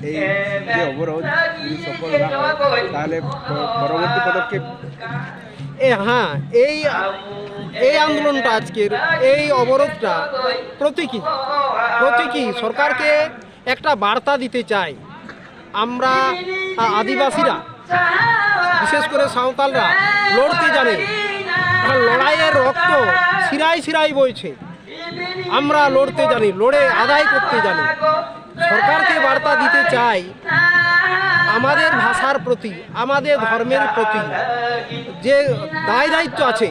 এই যে অবরোধ যদি সফল না হয় তাহলে পরবর্তী পদক্ষেপ। হ্যাঁ, এই এই আন্দোলনটা আজকের এই অবরোধটা প্রতীকী সরকারকে একটা বার্তা দিতে চাই। আমরা আদিবাসীরা, বিশেষ করে সাঁওতালরা লড়তে জানে, লড়াইয়ের রক্ত শিরায় শিরায় বইছে। আমরা লড়তে জানি, লড়ে আদায় করতে জানি। সরকারকে বার্তা দিতে চাই আমাদের ভাষার প্রতি, আমাদের ধর্মের প্রতি যে দায় দায়িত্ব আছে,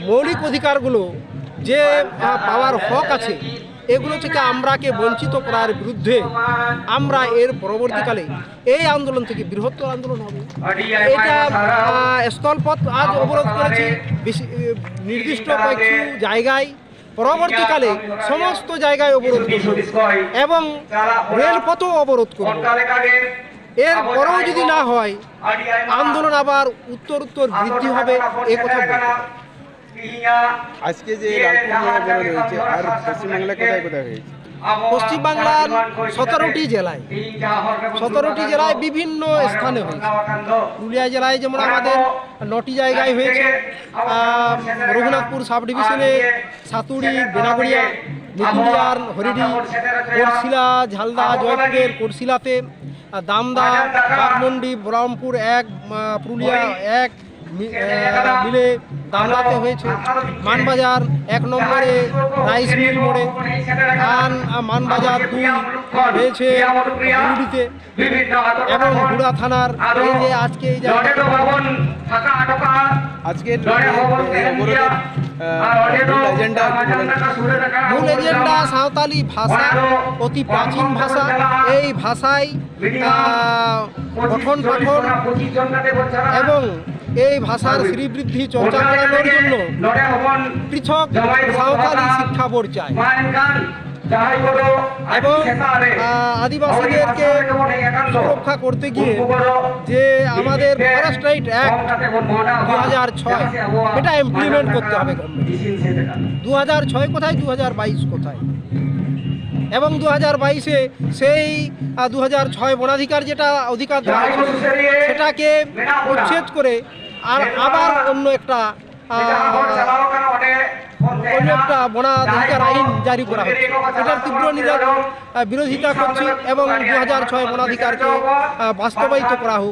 মৌলিক অধিকারগুলো যে পাওয়ার হক আছে, এগুলো থেকে আমরাকে বঞ্চিত করার বিরুদ্ধে আমরা এর পরবর্তীকালে এই আন্দোলন থেকে বৃহত্তর আন্দোলন হবে। এটা স্থলপথ আজ অবরোধ করেছি নির্দিষ্ট কয়েকটি জায়গায়, পরবর্তীকালে সমস্ত জায়গায় অবরোধ করব এবং রেলপথও অবরোধ করব। এর পরেও যদি না হয় আন্দোলন আবার উত্তর বৃদ্ধি হবে, এই কথা বলতে। আজকে যে লালপুর অবরোধ হয়েছে আর পশ্চিমবাংলায় কোথায় কোথায় হয়েছে? পশ্চিমবাংলার 17টি জেলায় বিভিন্ন স্থানে হয়েছে। পুরুলিয়া জেলায় যেমন আমাদের 9টি জায়গায় হয়েছে। রঘুনাথপুর সাব ডিভিশনে সাতুড়ি, বেনাগড়িয়া, নিকুলিয়ার, হরিডি, কোটশিলা, ঝালদা, জয়পুরের কোটশিলাতে, দামদা, বাঘমন্ডি, বহরমপুর 1, পুরুলিয়া 1 মিলে দামদাতে হয়েছে। মানবাজার 1 নম্বরে রাইস মিল মোড়ে, মানবাজার 2 হয়েছে গুরুডিতে এবং গুড়া থানার এই যে আজকে এই আজকের মূল এজেন্ডা সাঁওতালি ভাষা, অতি প্রাচীন ভাষা। এই ভাষায় পঠন পাঠন এবং এই ভাষার শ্রীবৃদ্ধি চর্চা করানোর জন্য পৃথক সাঁওতালি শিক্ষা বোর্ড চাই এবং আদিবাসীদেরকে সুরক্ষা করতে গিয়ে যে আমাদের ফরেস্ট রাইট অ্যাক্ট 2006 এটা ইমপ্লিমেন্ট করতে হবে। 2006 কোথায়, 2022 কোথায়? এবং 2022-এ সেই 2006 বনাধিকার যেটা অধিকার দেওয়া সেটাকে উচ্ছেদ করে আর আবার অন্য একটা বনাধিকার আইন জারি করা হচ্ছে। এটার তীব্র বিরোধিতা করছি এবং 2006 বনাধিকারকে বাস্তবায়িত করা হোক।